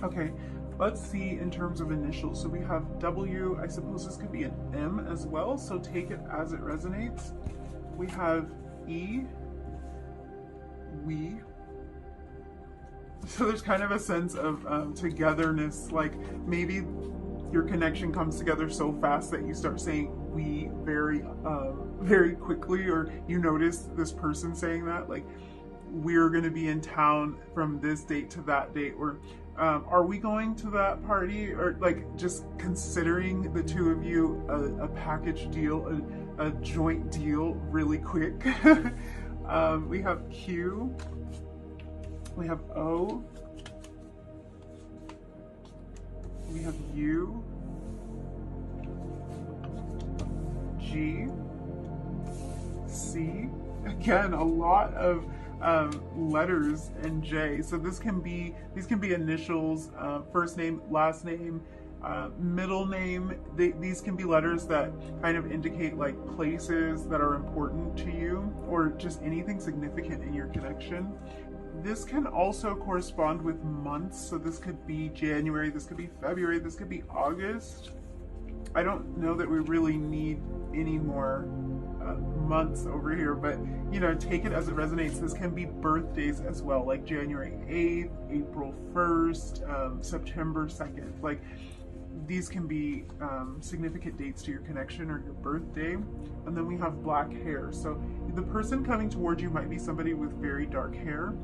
Okay, let's see in terms of initials. So we have W, I suppose this could be an M as well, so take it as it resonates. We have E, we. So there's kind of a sense of togetherness, like maybe your connection comes together so fast that you start saying we very quickly, or you notice this person saying that, like, we're going to be in town from this date to that date, or are we going to that party, or like just considering the two of you a package deal, a joint deal really quick. We have Q, we have O, we have U, G, C. Again, a lot of letters, and J. So these can be initials, first name, last name, middle name. These can be letters that kind of indicate like places that are important to you, or just anything significant in your connection. This can also correspond with months. So this could be January, this could be February, this could be August. I don't know that we really need any more months over here, but you know, take it as it resonates. This can be birthdays as well, like January 8th, April 1st, September 2nd. Like, these can be significant dates to your connection or your birthday. And then we have black hair. So the person coming towards you might be somebody with very dark hair.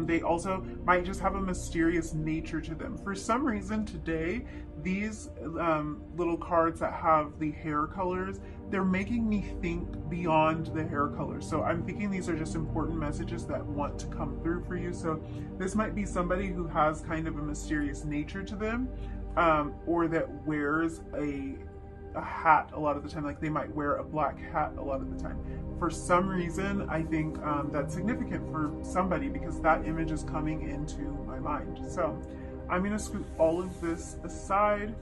They also might just have a mysterious nature to them. For some reason today, these little cards that have the hair colors, they're making me think beyond the hair colors. So I'm thinking these are just important messages that want to come through for you. So this might be somebody who has kind of a mysterious nature to them, or that wears a hat a lot of the time. Like, they might wear a black hat a lot of the time. For some reason, I think that's significant for somebody, because that image is coming into my mind. So I'm going to scoot all of this aside.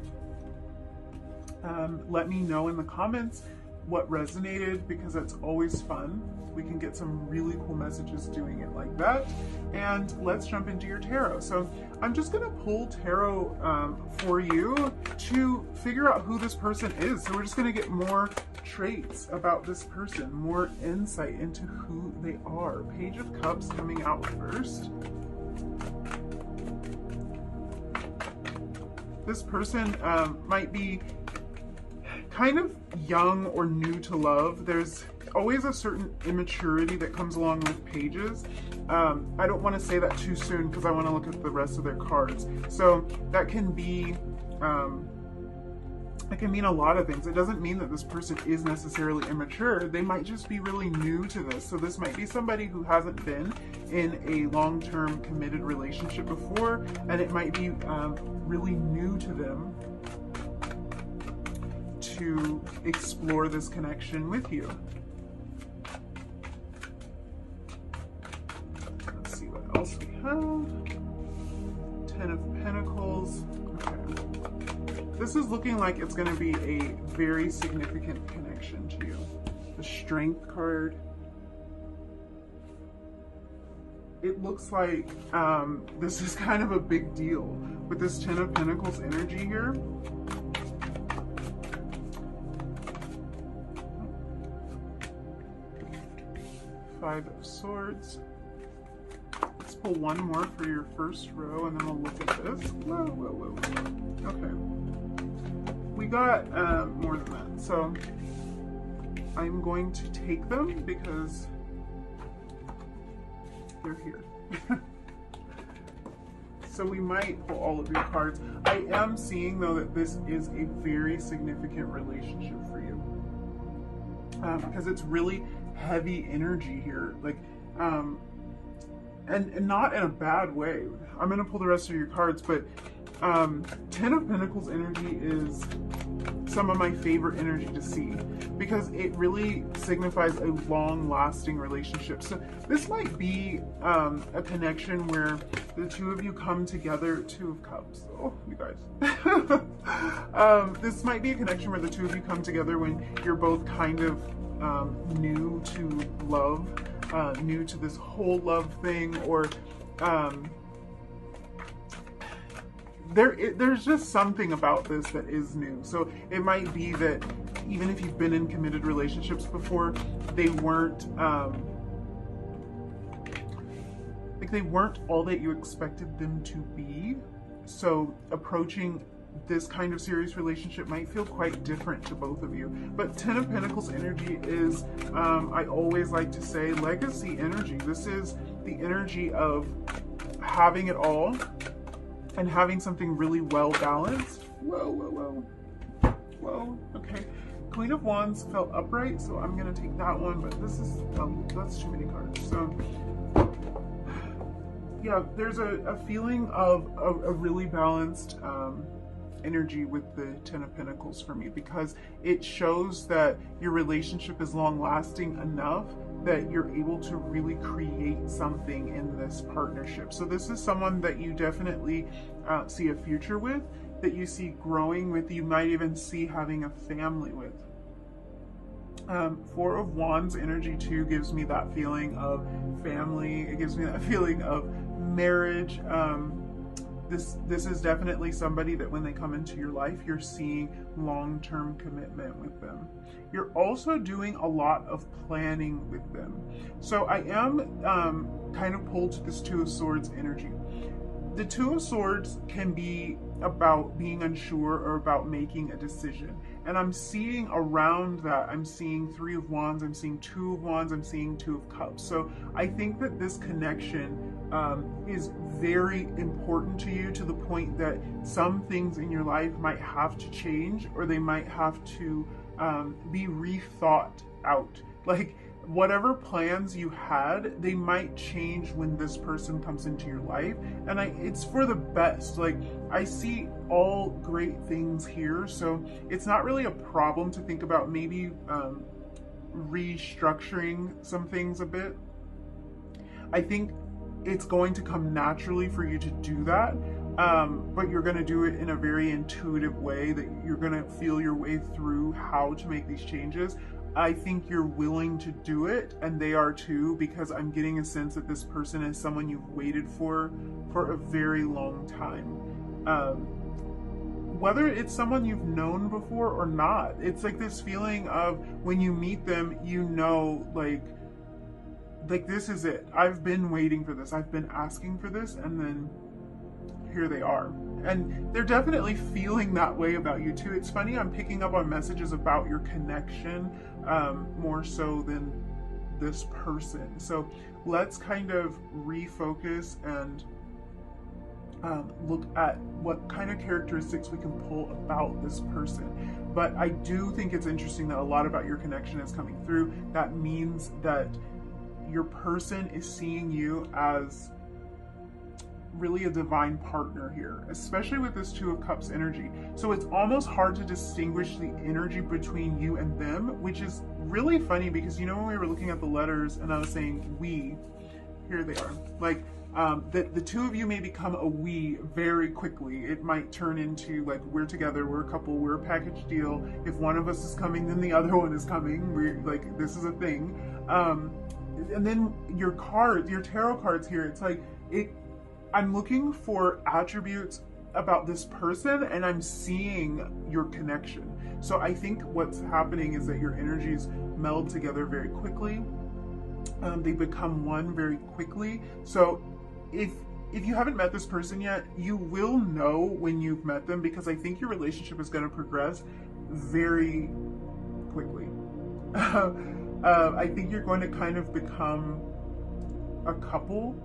Let me know in the comments what resonated, because that's always fun. We can get some really cool messages doing it like that. And let's jump into your tarot. So I'm just going to pull tarot for you to figure out who this person is. So we're just going to get more traits about this person, more insight into who they are. Page of Cups coming out first. This person might be kind of young or new to love. There's always a certain immaturity that comes along with pages. I don't want to say that too soon, because I want to look at the rest of their cards. So that can be, it can mean a lot of things. It doesn't mean that this person is necessarily immature. They might just be really new to this. So this might be somebody who hasn't been in a long-term committed relationship before, and it might be really new to them to explore this connection with you. Let's see what else we have. 10 of Pentacles. Okay. This is looking like it's going to be a very significant connection to you. The Strength card. It looks like this is kind of a big deal with this 10 of Pentacles energy here. Five of Swords. Let's pull one more for your first row, and then we'll look at this. Whoa, whoa, whoa, whoa. Okay. We got more than that. So I'm going to take them because they're here. So we might pull all of your cards. I am seeing, though, that this is a very significant relationship for you. Because it's really heavy energy here, like and not in a bad way. I'm gonna pull the rest of your cards, but 10 of Pentacles energy is some of my favorite energy to see, because it really signifies a long-lasting relationship. So this might be a connection where the two of you come together. 2 of Cups. Oh, you guys. This might be a connection where the two of you come together when you're both kind of new to love, new to this whole love thing, or there's just something about this that is new. So it might be that even if you've been in committed relationships before, they weren't like they weren't all that you expected them to be. So approaching this kind of serious relationship might feel quite different to both of you. But Ten of Pentacles energy is, I always like to say, legacy energy. This is the energy of having it all and having something really well balanced. Whoa, whoa, whoa. Whoa, okay. Queen of Wands felt upright, so I'm gonna take that one, but this is, that's too many cards. So yeah, there's a feeling of a really balanced energy with the Ten of Pentacles for me, because it shows that your relationship is long lasting enough that you're able to really create something in this partnership. So this is someone that you definitely see a future with, that you see growing with, you might even see having a family with. Four of Wands energy too gives me that feeling of family. It gives me that feeling of marriage. This is definitely somebody that when they come into your life, you're seeing long-term commitment with them. You're also doing a lot of planning with them. So I am kind of pulled to this Two of Swords energy. The Two of Swords can be about being unsure or about making a decision. And I'm seeing around that, I'm seeing Three of Wands, I'm seeing Two of Wands, I'm seeing Two of Cups. So I think that this connection is very important to you, to the point that some things in your life might have to change, or they might have to be rethought out. Like, whatever plans you had, they might change when this person comes into your life, and it's for the best. Like, I see all great things here, so it's not really a problem to think about maybe restructuring some things a bit. I think it's going to come naturally for you to do that, but you're going to do it in a very intuitive way, that you're going to feel your way through how to make these changes. I think you're willing to do it, and they are too, because I'm getting a sense that this person is someone you've waited for a very long time. Whether it's someone you've known before or not, it's like this feeling of when you meet them, you know, like this is it. I've been waiting for this. I've been asking for this, and then here they are. And they're definitely feeling that way about you too. It's funny, I'm picking up on messages about your connection more so than this person. So let's kind of refocus and look at what kind of characteristics we can pull about this person. But I do think it's interesting that a lot about your connection is coming through. That means that your person is seeing you as really a divine partner here, especially with this Two of Cups energy. So it's almost hard to distinguish the energy between you and them, which is really funny, because you know when we were looking at the letters and I was saying we, here they are. Like the two of you may become a we very quickly. It might turn into like, we're together, we're a couple, we're a package deal. If one of us is coming, then the other one is coming. We're like, this is a thing. And then your cards, your tarot cards here, it's like, I'm looking for attributes about this person, and I'm seeing your connection. So I think what's happening is that your energies meld together very quickly. They become one very quickly. So if you haven't met this person yet, you will know when you've met them, because I think your relationship is going to progress very quickly. I think you're going to kind of become a couple,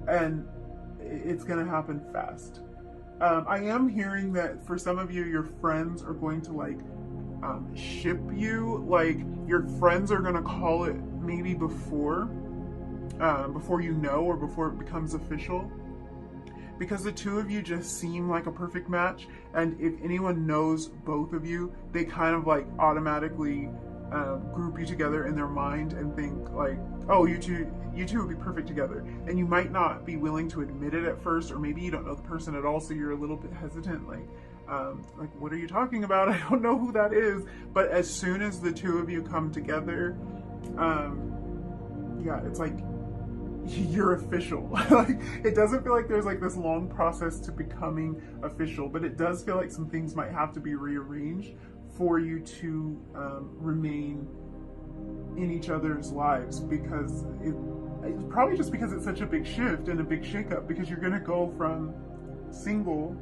and it's going to happen fast. I am hearing that for some of you, your friends are going to like ship you. Like, your friends are going to call it maybe before you know, or before it becomes official, because the two of you just seem like a perfect match. And if anyone knows both of you, they kind of like automatically group you together in their mind and think like, oh, you two would be perfect together. And you might not be willing to admit it at first, or maybe you don't know the person at all, so you're a little bit hesitant, like what are you talking about? I don't know who that is. But as soon as the two of you come together, yeah, it's like you're official. Like, it doesn't feel like there's like this long process to becoming official, but it does feel like some things might have to be rearranged for you to remain in each other's lives, because it's probably just because it's such a big shift and a big shakeup, because you're going to go from single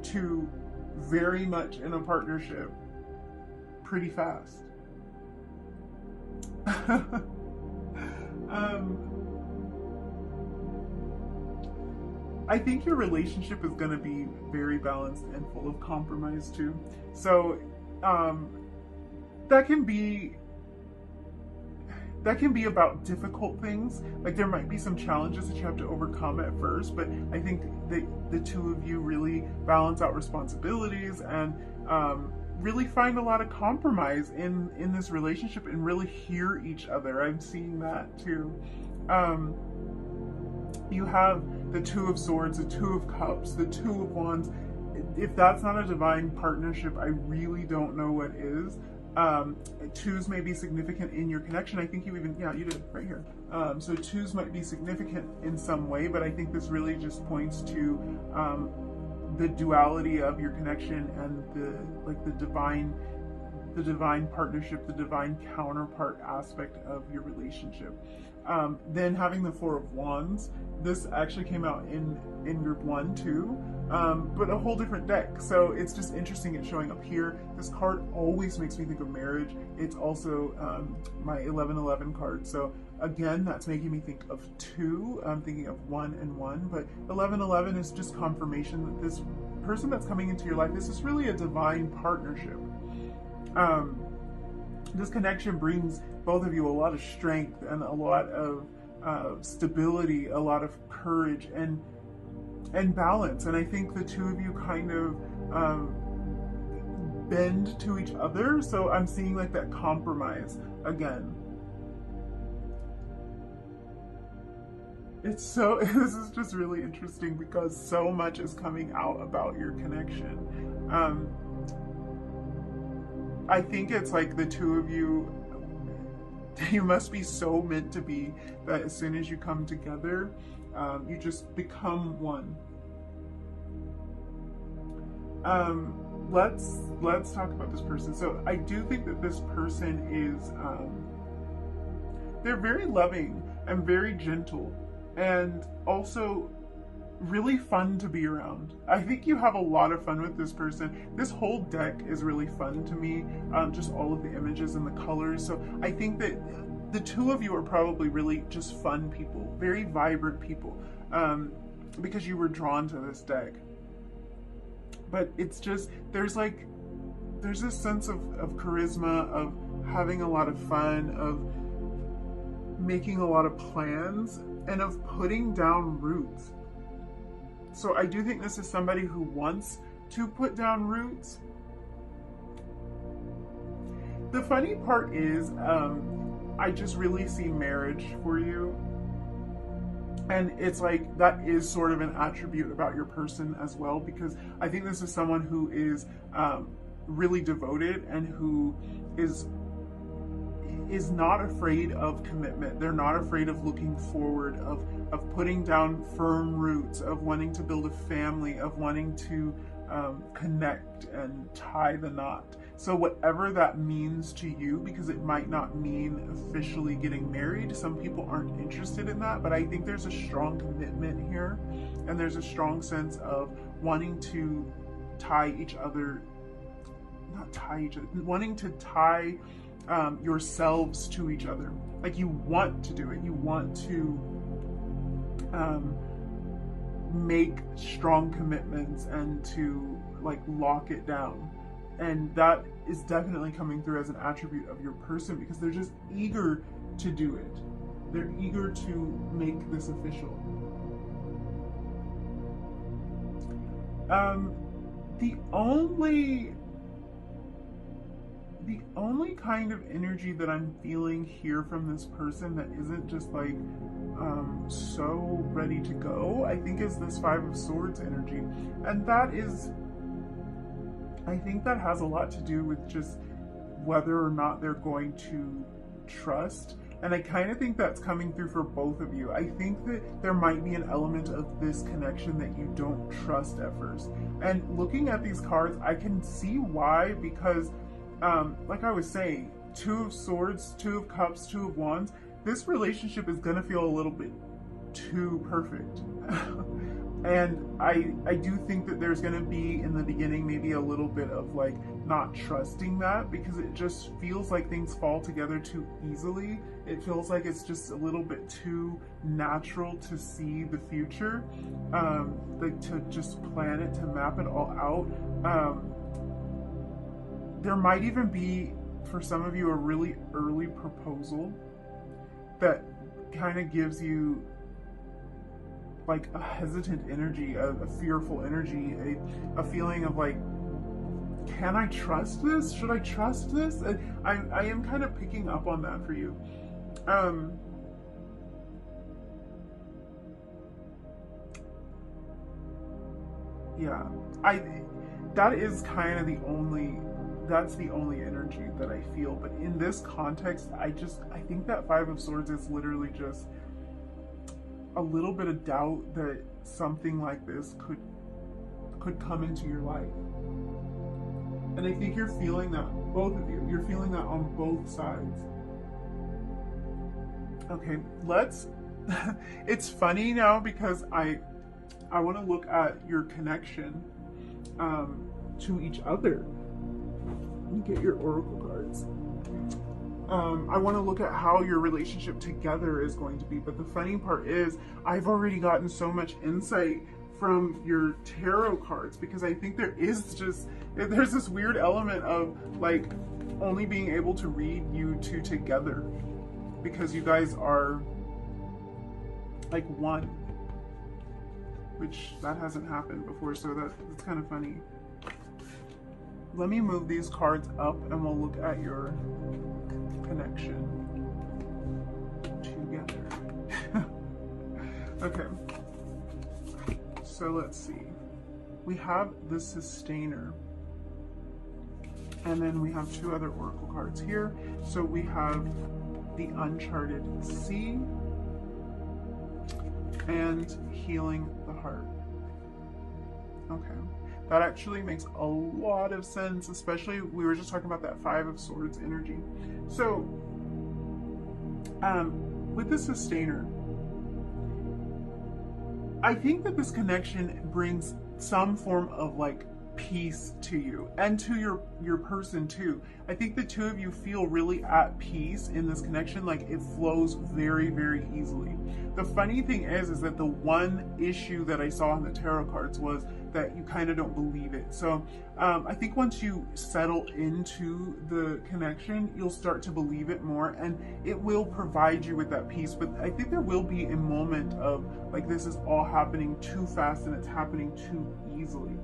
to very much in a partnership pretty fast. I think your relationship is going to be very balanced and full of compromise too. So that can be about difficult things. Like, there might be some challenges that you have to overcome at first, but I think that the two of you really balance out responsibilities and really find a lot of compromise in this relationship and really hear each other. I'm seeing that too. You have the Two of Swords, the Two of Cups, the Two of Wands. If that's not a divine partnership, I really don't know what is. Twos may be significant in your connection. I think you even, yeah, you did right here. So twos might be significant in some way, but I think this really just points to the duality of your connection and the divine partnership, the divine counterpart aspect of your relationship. Then having the Four of Wands, this actually came out in group 1 too, but a whole different deck. So it's just interesting it's showing up here. This card always makes me think of marriage. It's also my 1111 card. So again, that's making me think of 2. I'm thinking of 1 and 1, but 1111 is just confirmation that this person that's coming into your life, this is really a divine partnership. This connection brings both of you a lot of strength and a lot of stability, a lot of courage and balance. And I think the two of you kind of bend to each other. So I'm seeing like that compromise again. It's so, this is just really interesting because so much is coming out about your connection. I think it's like the two of you, you must be so meant to be that as soon as you come together, you just become one. Let's talk about this person. So I do think that this person is, they're very loving and very gentle and also really fun to be around. I think you have a lot of fun with this person. This whole deck is really fun to me, just all of the images and the colors. So I think that the two of you are probably really just fun people, very vibrant people, because you were drawn to this deck. But it's just, there's this sense of charisma, of having a lot of fun, of making a lot of plans, and of putting down roots. So I do think this is somebody who wants to put down roots. The funny part is, I just really see marriage for you. And it's like, that is sort of an attribute about your person as well, because I think this is someone who is really devoted and who is not afraid of commitment. They're not afraid of looking forward, of putting down firm roots, of wanting to build a family, of wanting to connect and tie the knot. So whatever that means to you, because it might not mean officially getting married. Some people aren't interested in that, but I think there's a strong commitment here, and there's a strong sense of wanting to tie each other, wanting to tie yourselves to each other. Like, you want to do it. You want to make strong commitments and to like lock it down. And that is definitely coming through as an attribute of your person, because they're just eager to do it. They're eager to make this official. The only kind of energy that I'm feeling here from this person that isn't just like so ready to go, I think, is this Five of Swords energy. And that is, I think that has a lot to do with just whether or not they're going to trust. And I kind of think that's coming through for both of you. I think that there might be an element of this connection that you don't trust at first. And looking at these cards, I can see why, because like I was saying, Two of Swords, Two of Cups, Two of Wands, this relationship is going to feel a little bit too perfect. And I do think that there's going to be, in the beginning, maybe a little bit of like not trusting that, because it just feels like things fall together too easily. It feels like it's just a little bit too natural to see the future, like to just plan it, to map it all out. There might even be, for some of you, a really early proposal that kind of gives you like a hesitant energy, a fearful energy, a feeling of like, can I trust this? Should I trust this? I am kind of picking up on that for you. Yeah, that is kind of that's the only energy that I feel. But in this context, I think that Five of Swords is literally just a little bit of doubt that something like this could come into your life. And I think you're feeling that, both of you, you're feeling that on both sides. Okay, it's funny now because I want to look at your connection to each other. Let me get your oracle cards. I want to look at how your relationship together is going to be. But the funny part is, I've already gotten so much insight from your tarot cards, because I think there's this weird element of like only being able to read you two together, because you guys are like one, which that hasn't happened before, so that's kind of funny. Let me move these cards up and we'll look at your connection together. Okay, so let's see. We have the Sustainer, and then we have two other oracle cards here. So we have the Uncharted Sea and Healing the Heart. Okay. That actually makes a lot of sense, especially we were just talking about that Five of Swords energy. So, with the Sustainer, I think that this connection brings some form of like peace to you and to your person too. I think the two of you feel really at peace in this connection. Like it flows very, very easily. The funny thing is that the one issue that I saw in the tarot cards was that you kind of don't believe it. So I think once you settle into the connection, you'll start to believe it more, and it will provide you with that peace. But I think there will be a moment of like, this is all happening too fast and it's happening too easily.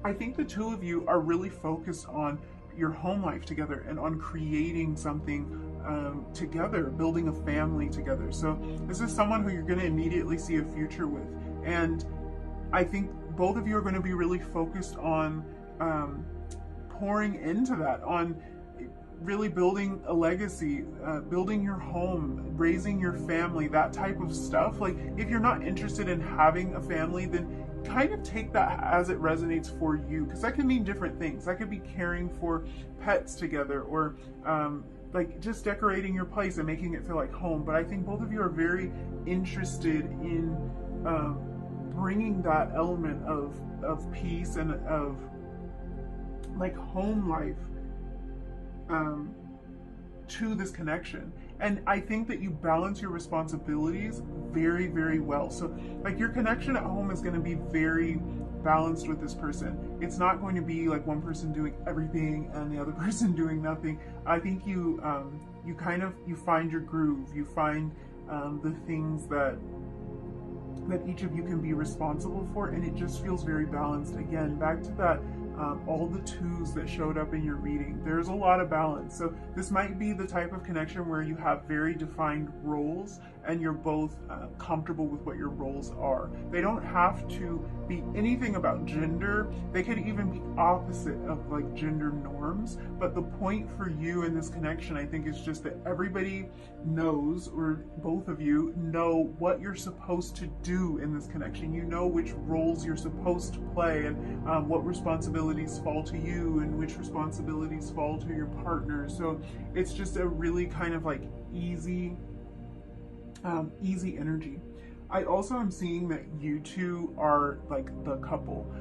I think the two of you are really focused on your home life together and on creating something together, building a family together. So this is someone who you're going to immediately see a future with. And I think both of you are going to be really focused on pouring into that, on really building a legacy, building your home, raising your family, that type of stuff. Like if you're not interested in having a family, then kind of take that as it resonates for you, because that can mean different things. That could be caring for pets together, or like just decorating your place and making it feel like home. But I think both of you are very interested in bringing that element of peace and of like home life to this connection. And I think that you balance your responsibilities very, very well. So like your connection at home is going to be very balanced with this person. It's not going to be like one person doing everything and the other person doing nothing. I think you find your groove. You find the things that each of you can be responsible for, and it just feels very balanced. Again, back to that all the twos that showed up in your reading. There's a lot of balance. So this might be the type of connection where you have very defined roles and you're both comfortable with what your roles are. They don't have to be anything about gender. They could even be opposite of like gender norms. But the point for you in this connection, I think, is just that everybody knows, or both of you know, what you're supposed to do in this connection. You know which roles you're supposed to play, and what responsibilities fall to you and which responsibilities fall to your partner. So it's just a really kind of like easy energy. I also am seeing that you two are like the couple.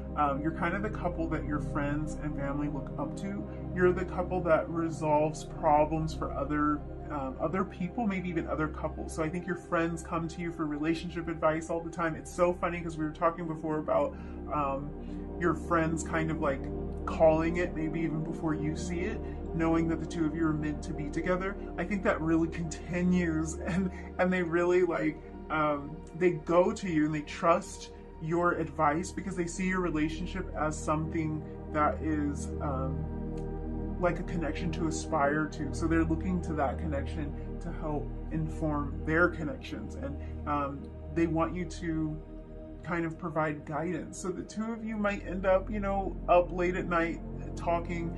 You're kind of the couple that your friends and family look up to. You're the couple that resolves problems for other people, maybe even other couples. So I think your friends come to you for relationship advice all the time. It's so funny because we were talking before about your friends kind of like calling it maybe even before you see it, knowing that the two of you are meant to be together. I think that really continues, and they really like they go to you and they trust your advice because they see your relationship as something that is like a connection to aspire to. So they're looking to that connection to help inform their connections, and they want you to kind of provide guidance. So the two of you might end up, you know, up late at night talking,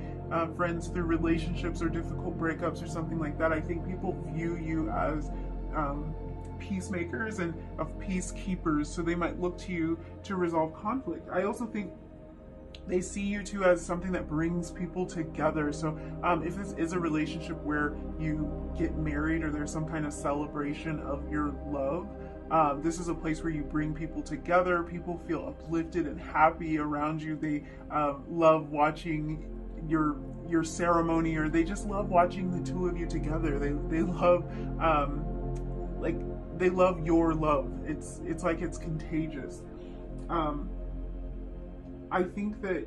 friends through relationships or difficult breakups or something like that. I think people view you as peacemakers and of peacekeepers, so they might look to you to resolve conflict. I also think they see you two as something that brings people together. So if this is a relationship where you get married or there's some kind of celebration of your love, this is a place where you bring people together. People feel uplifted and happy around you. They love watching your ceremony, or they just love watching the two of you together. They love like they love your love. It's like it's contagious. I think the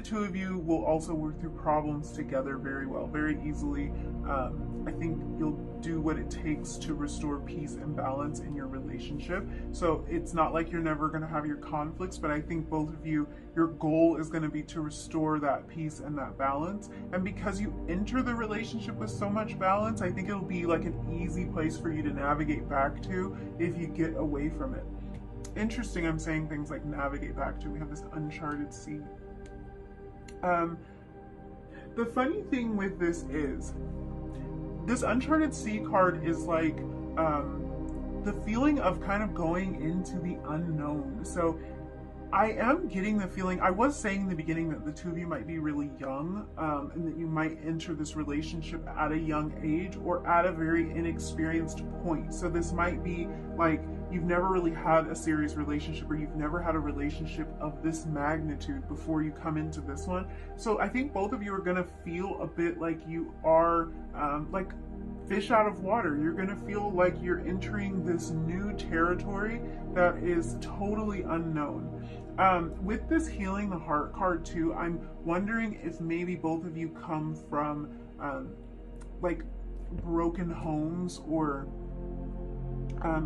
two of you will also work through problems together very well, very easily. I think you'll do what it takes to restore peace and balance in your relationship. So it's not like you're never going to have your conflicts, but I think both of you, your goal is going to be to restore that peace and that balance. And because you enter the relationship with so much balance, I think it'll be like an easy place for you to navigate back to if you get away from it. Interesting, I'm saying things like navigate back to. We have this uncharted sea. The funny thing with this is, this uncharted sea card is like the feeling of kind of going into the unknown. So I am getting the feeling, I was saying in the beginning that the two of you might be really young, and that you might enter this relationship at a young age or at a very inexperienced point. So this might be like you've never really had a serious relationship, or you've never had a relationship of this magnitude before you come into this one. So I think both of you are going to feel a bit like you are like fish out of water. You're going to feel like you're entering this new territory that is totally unknown. With this healing the heart card too, I'm wondering if maybe both of you come from like broken homes, or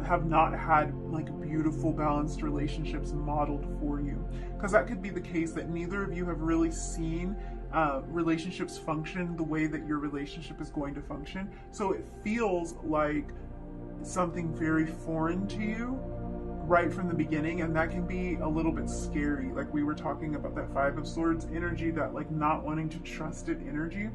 have not had like beautiful balanced relationships modeled for you, because that could be the case, that neither of you have really seen relationships function the way that your relationship is going to function. So it feels like something very foreign to you right from the beginning, and that can be a little bit scary. Like we were talking about that Five of Swords energy, that like not wanting to trust it energy.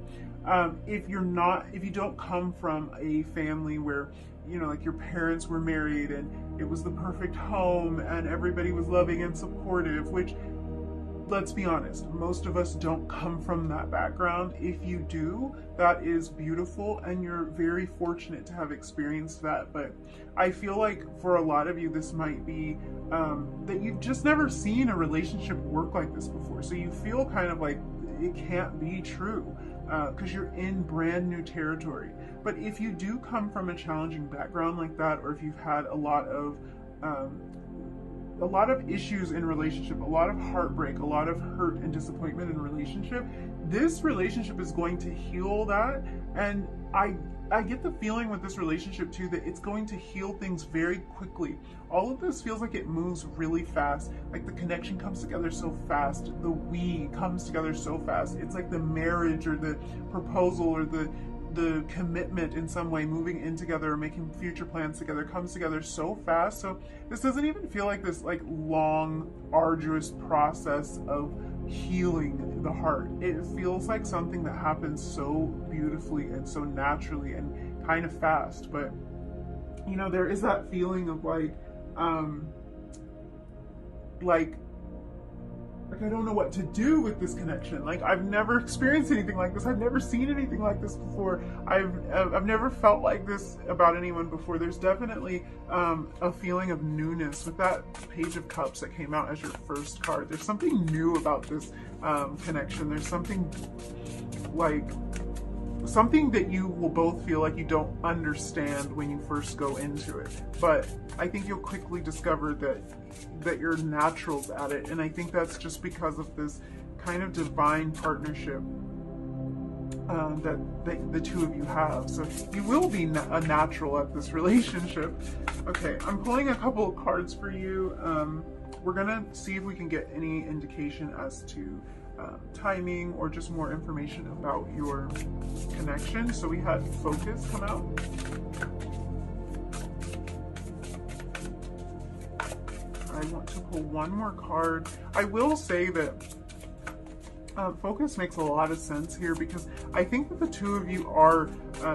If you don't come from a family where, you know, like your parents were married and it was the perfect home and everybody was loving and supportive, which, let's be honest, most of us don't come from that background. If you do, that is beautiful and you're very fortunate to have experienced that. But I feel like for a lot of you, this might be that you've just never seen a relationship work like this before. So you feel kind of like it can't be true because you're in brand new territory. But if you do come from a challenging background like that, or if you've had a lot of lot of issues in relationship, a lot of heartbreak, a lot of hurt and disappointment in relationship. This relationship is going to heal that, and I get the feeling with this relationship too that it's going to heal things very quickly. All of this feels like it moves really fast. Like the connection comes together so fast. The we comes together so fast. It's like the marriage or the proposal or the commitment in some way, moving in together or making future plans together, comes together so fast. So this doesn't even feel like this like long, arduous process of healing the heart. It feels like something that happens so beautifully and so naturally and kind of fast. But you know, there is that feeling of like I don't know what to do with this connection. Like, I've never experienced anything like this. I've never seen anything like this before. I've never felt like this about anyone before. There's definitely a feeling of newness with that Page of Cups that came out as your first card. There's something new about this connection. There's something like something that you will both feel like you don't understand when you first go into it, but I think you'll quickly discover that you're naturals at it, and I think that's just because of this kind of divine partnership that the two of you have. So you will be a natural at this relationship. Okay, I'm pulling a couple of cards for you. We're gonna see if we can get any indication as to timing or just more information about your connection. So we had Focus come out. I want to pull one more card. I will say that Focus makes a lot of sense here, because I think that the two of you are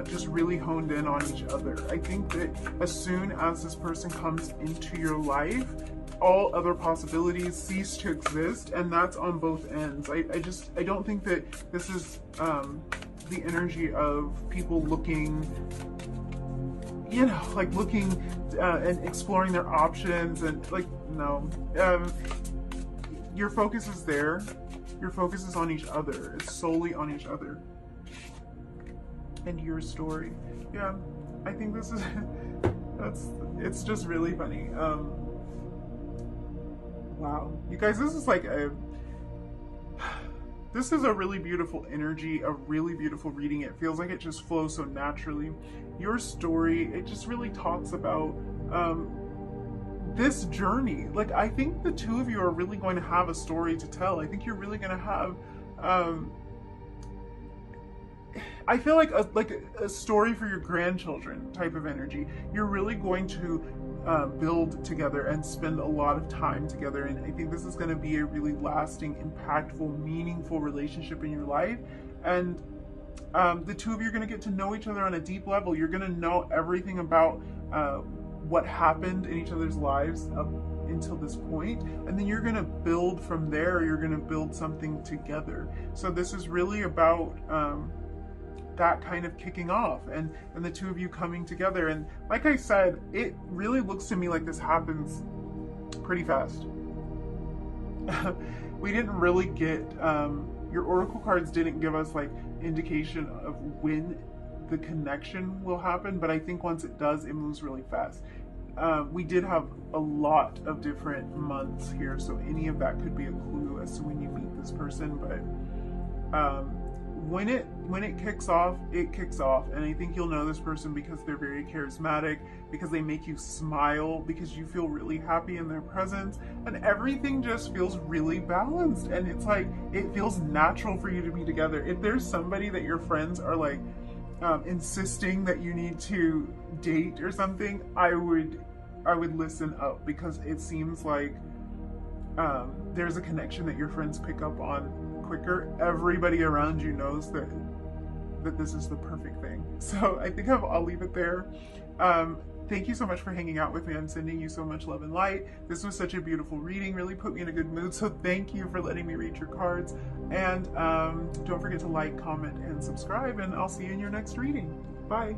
just really honed in on each other. I think that as soon as this person comes into your life, all other possibilities cease to exist, and that's on both ends. I don't think that this is the energy of people looking, you know, like looking and exploring their options, and like, no. Your focus is there. Your focus is on each other. It's solely on each other and your story. Yeah, I think this is it's just really funny. Wow, you guys, this is like this is a really beautiful energy, a really beautiful reading. It feels like it just flows so naturally. Your story, it just really talks about this journey. Like, I think the two of you are really going to have a story to tell. I think you're really going to have I feel like a story for your grandchildren type of energy. You're really going to build together and spend a lot of time together, and I think this is going to be a really lasting, impactful, meaningful relationship in your life. And the two of you are going to get to know each other on a deep level. You're going to know everything about what happened in each other's lives up until this point, and then you're going to build from there. You're going to build something together. So this is really about that kind of kicking off, and the two of you coming together. And like I said, it really looks to me like this happens pretty fast. We didn't really get your oracle cards didn't give us like indication of when the connection will happen, but I think once it does, it moves really fast. We did have a lot of different months here, so any of that could be a clue as to when you meet this person. But when it kicks off, it kicks off, and I think you'll know this person because they're very charismatic, because they make you smile, because you feel really happy in their presence, and everything just feels really balanced, and it's like it feels natural for you to be together. If there's somebody that your friends are like insisting that you need to date or something, I would listen up, because it seems like there's a connection that your friends pick up on quicker. Everybody around you knows that this is the perfect thing. So I think I'll leave it there. Thank you so much for hanging out with me. I'm sending you so much love and light. This was such a beautiful reading, really put me in a good mood. So thank you for letting me read your cards. And don't forget to like, comment, and subscribe, and I'll see you in your next reading. Bye.